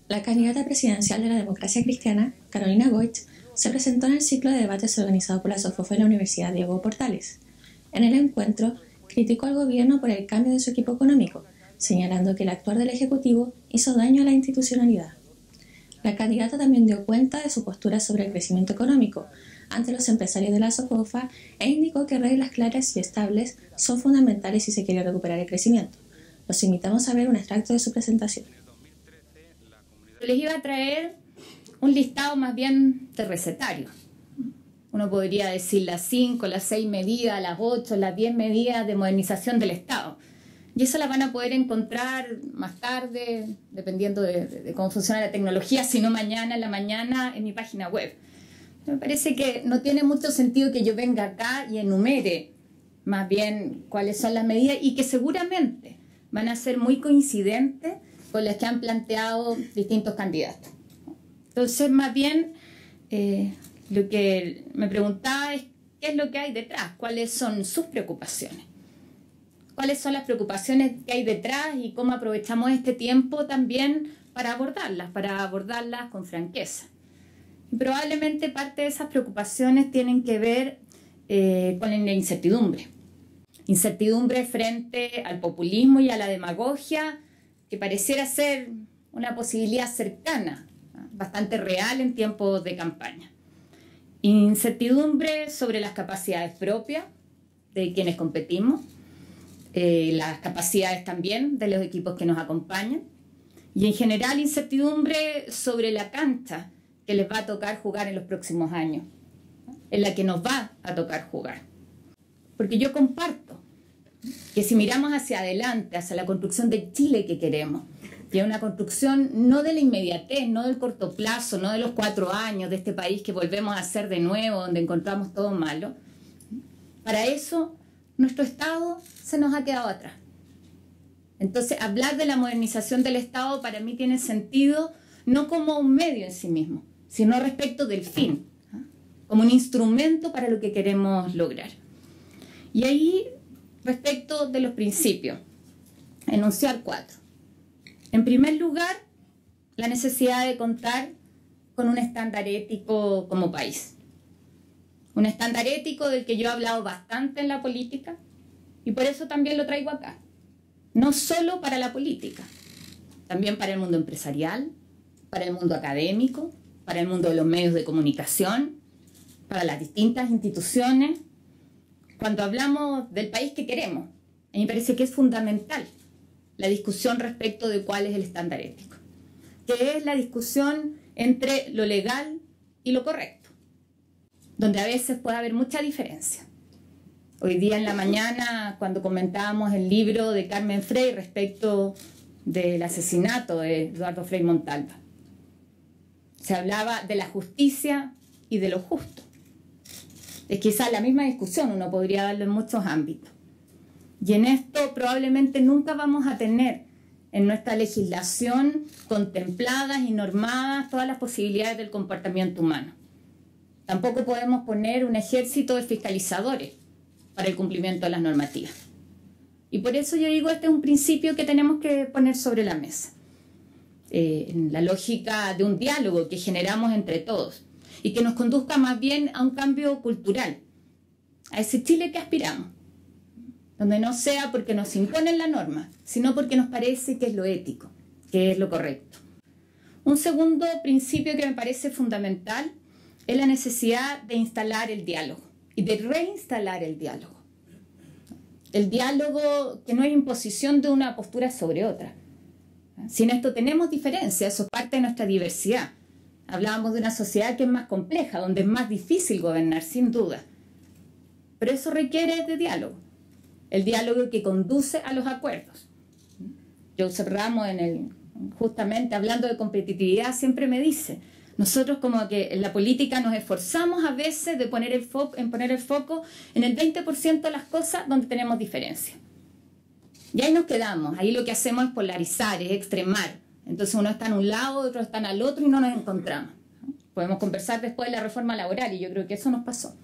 La candidata presidencial de la Democracia Cristiana, Carolina Goich, se presentó en el ciclo de debates organizado por la SOFOFE en la Universidad Diego Portales. En el encuentro, criticó al gobierno por el cambio de su equipo económico, señalando que el actuar del Ejecutivo hizo daño a la institucionalidad. La candidata también dio cuenta de su postura sobre el crecimiento económico ante los empresarios de la SOFOFA e indicó que reglas claras y estables son fundamentales si se quiere recuperar el crecimiento. Los invitamos a ver un extracto de su presentación. Les iba a traer un listado más bien de recetarios. Uno podría decir las 5, las 6 medidas, las 8, las 10 medidas de modernización del Estado. Y eso las van a poder encontrar más tarde, dependiendo de cómo funciona la tecnología, si no mañana en la mañana en mi página web. Me parece que no tiene mucho sentido que yo venga acá y enumere más bien cuáles son las medidas y que seguramente van a ser muy coincidentes con las que han planteado distintos candidatos. Entonces, más bien, lo que me preguntaba es qué es lo que hay detrás, cuáles son sus preocupaciones, cuáles son las preocupaciones que hay detrás y cómo aprovechamos este tiempo también para abordarlas con franqueza. Y probablemente parte de esas preocupaciones tienen que ver con la incertidumbre. Incertidumbre frente al populismo y a la demagogia, que pareciera ser una posibilidad cercana, bastante real en tiempos de campaña. Incertidumbre sobre las capacidades propias de quienes competimos, las capacidades también de los equipos que nos acompañan, y en general incertidumbre sobre la cancha que les va a tocar jugar en los próximos años, en la que nos va a tocar jugar. Porque yo comparto que si miramos hacia adelante, hacia la construcción del Chile que queremos, que es una construcción no de la inmediatez, no del corto plazo, no de los 4 años de este país que volvemos a hacer de nuevo, donde encontramos todo malo, para eso nuestro Estado se nos ha quedado atrás. Entonces, hablar de la modernización del Estado para mí tiene sentido no como un medio en sí mismo, sino respecto del fin, como un instrumento para lo que queremos lograr. Y ahí, respecto de los principios, enunciar 4. En primer lugar, la necesidad de contar con un estándar ético como país. Un estándar ético del que yo he hablado bastante en la política y por eso también lo traigo acá. No solo para la política, también para el mundo empresarial, para el mundo académico, para el mundo de los medios de comunicación, para las distintas instituciones. Cuando hablamos del país que queremos, a mí me parece que es fundamental la discusión respecto de cuál es el estándar ético, que es la discusión entre lo legal y lo correcto, donde a veces puede haber mucha diferencia. Hoy día en la mañana, cuando comentábamos el libro de Carmen Frey respecto del asesinato de Eduardo Frei Montalva, se hablaba de la justicia y de lo justo. Es quizás la misma discusión, uno podría darlo en muchos ámbitos. Y en esto probablemente nunca vamos a tener en nuestra legislación contempladas y normadas todas las posibilidades del comportamiento humano. Tampoco podemos poner un ejército de fiscalizadores para el cumplimiento de las normativas. Y por eso yo digo, este es un principio que tenemos que poner sobre la mesa. En la lógica de un diálogo que generamos entre todos y que nos conduzca más bien a un cambio cultural, a ese Chile que aspiramos, donde no sea porque nos imponen la norma, sino porque nos parece que es lo ético, que es lo correcto. Un segundo principio que me parece fundamental es la necesidad de instalar el diálogo y de reinstalar el diálogo. El diálogo que no es imposición de una postura sobre otra. Si en esto tenemos diferencias, eso es parte de nuestra diversidad. Hablábamos de una sociedad que es más compleja, donde es más difícil gobernar, sin duda. Pero eso requiere de diálogo. El diálogo que conduce a los acuerdos. Joseph Ramos, justamente hablando de competitividad, siempre me dice, nosotros como que en la política nos esforzamos a veces de poner el foco en el 20% de las cosas donde tenemos diferencia. Y ahí nos quedamos, ahí lo que hacemos es polarizar, es extremar. Entonces uno está en un lado, otros están al otro y no nos encontramos. Podemos conversar después de la reforma laboral y yo creo que eso nos pasó,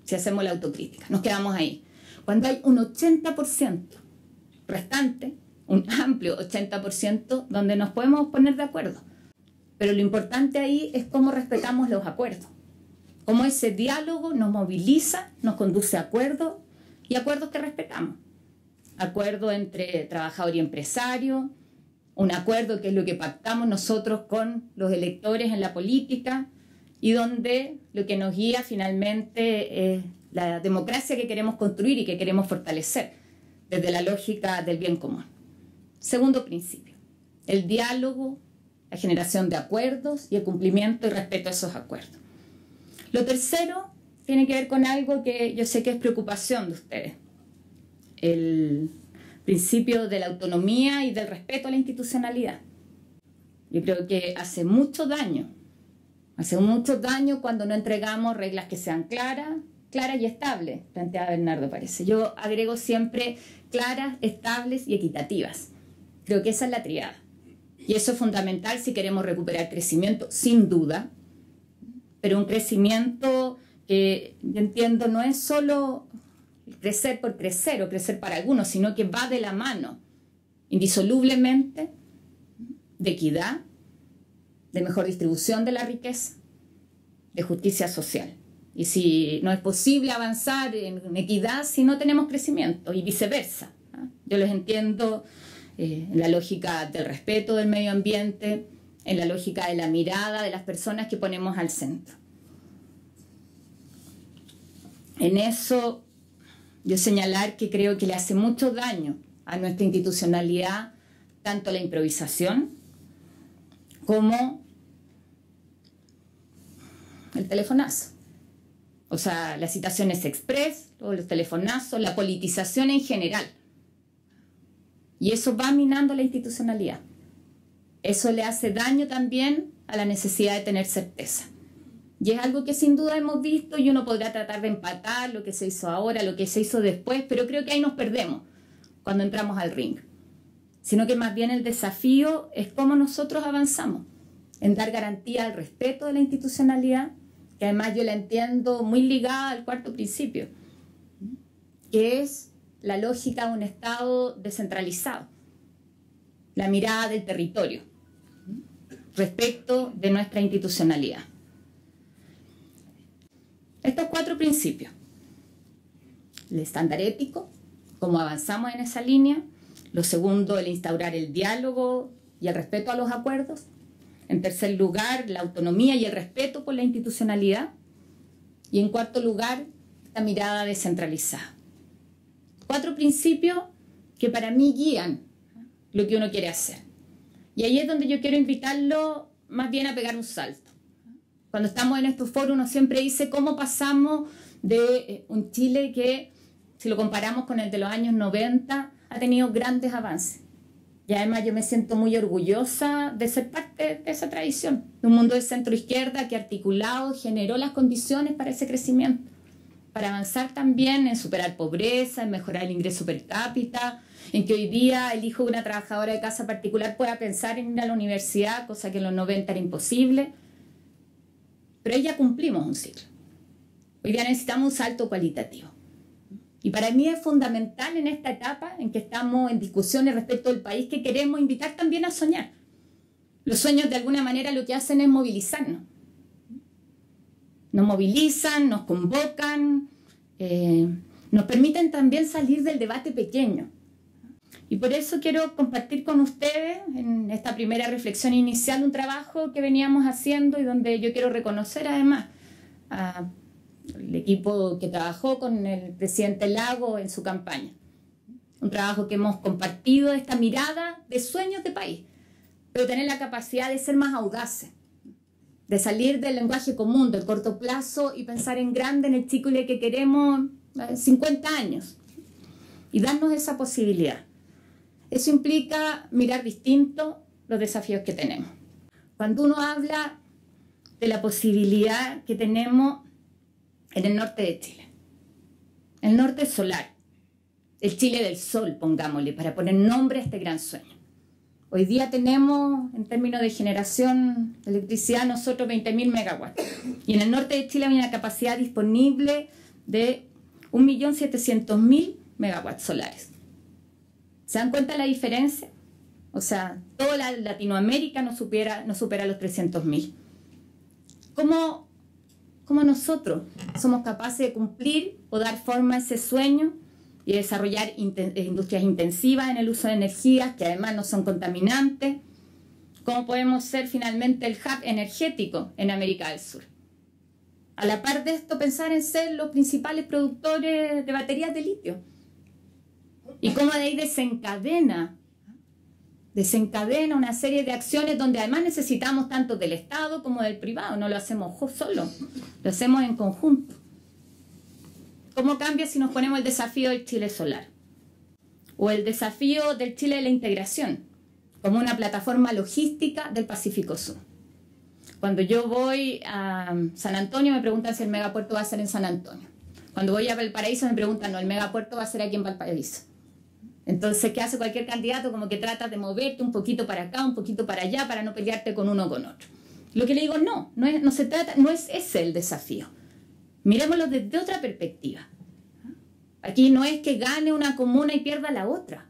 si hacemos la autocrítica, nos quedamos ahí. Cuando hay un 80% restante, un amplio 80% donde nos podemos poner de acuerdo. Pero lo importante ahí es cómo respetamos los acuerdos, cómo ese diálogo nos moviliza, nos conduce a acuerdos y acuerdos que respetamos. Acuerdo entre trabajador y empresario, un acuerdo que es lo que pactamos nosotros con los electores en la política y donde lo que nos guía finalmente es la democracia que queremos construir y que queremos fortalecer desde la lógica del bien común. Segundo principio, el diálogo, la generación de acuerdos y el cumplimiento y respeto a esos acuerdos. Lo tercero tiene que ver con algo que yo sé que es preocupación de ustedes. El principio de la autonomía y del respeto a la institucionalidad. Yo creo que hace mucho daño cuando no entregamos reglas que sean claras y estables, planteaba Bernardo, parece. Yo agrego siempre claras, estables y equitativas. Creo que esa es la tríada. Y eso es fundamental si queremos recuperar crecimiento, sin duda, pero un crecimiento que yo entiendo no es solo crecer por crecer o crecer para algunos, sino que va de la mano, indisolublemente, de equidad, de mejor distribución de la riqueza, de justicia social. Y si no es posible avanzar en equidad si no tenemos crecimiento, y viceversa. Yo les entiendo en la lógica del respeto del medio ambiente, en la lógica de la mirada de las personas que ponemos al centro. En eso yo señalar que creo que le hace mucho daño a nuestra institucionalidad tanto la improvisación como el telefonazo. O sea, las citaciones express, los telefonazos, la politización en general. Y eso va minando la institucionalidad. Eso le hace daño también a la necesidad de tener certeza. Y es algo que sin duda hemos visto y uno podrá tratar de empatar lo que se hizo ahora, lo que se hizo después, pero creo que ahí nos perdemos cuando entramos al ring. Sino que más bien el desafío es cómo nosotros avanzamos en dar garantía al respeto de la institucionalidad, que además yo la entiendo muy ligada al cuarto principio, que es la lógica de un Estado descentralizado, la mirada del territorio respecto de nuestra institucionalidad. Estos cuatro principios, el estándar ético, cómo avanzamos en esa línea. Lo segundo, el instaurar el diálogo y el respeto a los acuerdos. En tercer lugar, la autonomía y el respeto por la institucionalidad. Y en cuarto lugar, la mirada descentralizada. Cuatro principios que para mí guían lo que uno quiere hacer. Y ahí es donde yo quiero invitarlo más bien a pegar un salto. Cuando estamos en estos foros uno siempre dice cómo pasamos de un Chile que, si lo comparamos con el de los años 90, ha tenido grandes avances. Y además yo me siento muy orgullosa de ser parte de esa tradición, de un mundo de centro-izquierda que articulado generó las condiciones para ese crecimiento, para avanzar también en superar pobreza, en mejorar el ingreso per cápita, en que hoy día el hijo de una trabajadora de casa particular pueda pensar en ir a la universidad, cosa que en los 90 era imposible. Pero ahí ya cumplimos un ciclo. Hoy día necesitamos un salto cualitativo. Y para mí es fundamental en esta etapa en que estamos en discusiones respecto del país que queremos invitar también a soñar. Los sueños de alguna manera lo que hacen es movilizarnos. Nos movilizan, nos convocan, nos permiten también salir del debate pequeño. Y por eso quiero compartir con ustedes en esta primera reflexión inicial un trabajo que veníamos haciendo y donde yo quiero reconocer además al equipo que trabajó con el presidente Lago en su campaña. Un trabajo que hemos compartido, esta mirada de sueños de país, pero tener la capacidad de ser más audaces, de salir del lenguaje común, del corto plazo y pensar en grande, en el Chile que queremos 50 años y darnos esa posibilidad. Eso implica mirar distinto los desafíos que tenemos. Cuando uno habla de la posibilidad que tenemos en el norte de Chile, el norte solar, el Chile del sol, pongámosle, para poner nombre a este gran sueño. Hoy día tenemos, en términos de generación de electricidad, nosotros 20.000 megawatts. Y en el norte de Chile hay una capacidad disponible de 1.700.000 megawatts solares. ¿Se dan cuenta de la diferencia? O sea, toda Latinoamérica no supera los 300.000. ¿Cómo nosotros somos capaces de cumplir o dar forma a ese sueño y desarrollar industrias intensivas en el uso de energías que además no son contaminantes? ¿Cómo podemos ser finalmente el hub energético en América del Sur? A la par de esto, pensar en ser los principales productores de baterías de litio. Y cómo de ahí desencadena una serie de acciones donde además necesitamos tanto del Estado como del privado. No lo hacemos solo, lo hacemos en conjunto. ¿Cómo cambia si nos ponemos el desafío del Chile solar? O el desafío del Chile de la integración, como una plataforma logística del Pacífico Sur. Cuando yo voy a San Antonio me preguntan si el megapuerto va a ser en San Antonio. Cuando voy a Valparaíso me preguntan, no, el megapuerto va a ser aquí en Valparaíso. Entonces, ¿qué hace cualquier candidato? Como que trata de moverte un poquito para acá, un poquito para allá, para no pelearte con uno o con otro. Lo que le digo, no es ese el desafío. Miremoslo desde otra perspectiva. Aquí no es que gane una comuna y pierda la otra.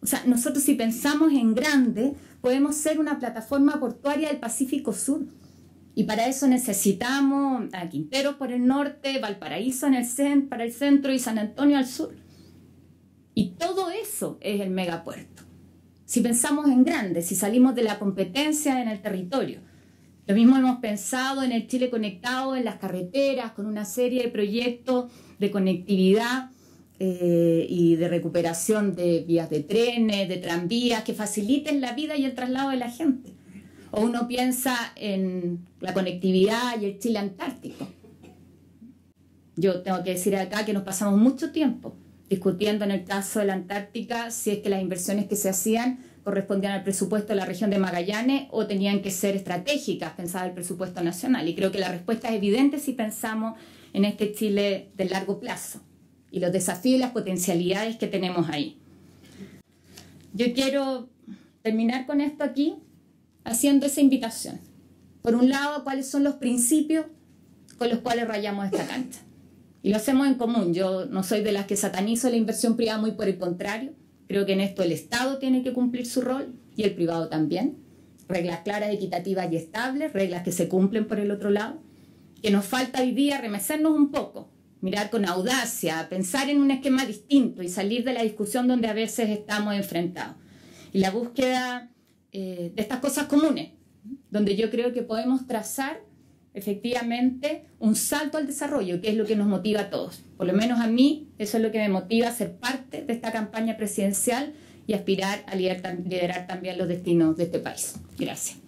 O sea, nosotros si pensamos en grande, podemos ser una plataforma portuaria del Pacífico Sur. Y para eso necesitamos a Quinteros por el norte, Valparaíso para el centro y San Antonio al sur. Y todo eso es el megapuerto. Si pensamos en grande, si salimos de la competencia en el territorio. Lo mismo hemos pensado en el Chile conectado, en las carreteras, con una serie de proyectos de conectividad y de recuperación de vías de trenes, de tranvías, que faciliten la vida y el traslado de la gente. O uno piensa en la conectividad y el Chile antártico. Yo tengo que decir acá que nos pasamos mucho tiempo discutiendo en el caso de la Antártica si es que las inversiones que se hacían correspondían al presupuesto de la región de Magallanes o tenían que ser estratégicas, pensaba el presupuesto nacional. Y creo que la respuesta es evidente si pensamos en este Chile de largo plazo y los desafíos y las potencialidades que tenemos ahí. Yo quiero terminar con esto aquí haciendo esa invitación. Por un lado, ¿cuáles son los principios con los cuales rayamos esta cancha? Y lo hacemos en común. Yo no soy de las que satanizo la inversión privada, muy por el contrario. Creo que en esto el Estado tiene que cumplir su rol y el privado también. Reglas claras, equitativas y estables, reglas que se cumplen por el otro lado. Que nos falta hoy día remecernos un poco, mirar con audacia, pensar en un esquema distinto y salir de la discusión donde a veces estamos enfrentados. Y la búsqueda de estas cosas comunes, donde yo creo que podemos trazar efectivamente un salto al desarrollo, que es lo que nos motiva a todos. Por lo menos a mí, eso es lo que me motiva a ser parte de esta campaña presidencial y aspirar a liderar también los destinos de este país. Gracias.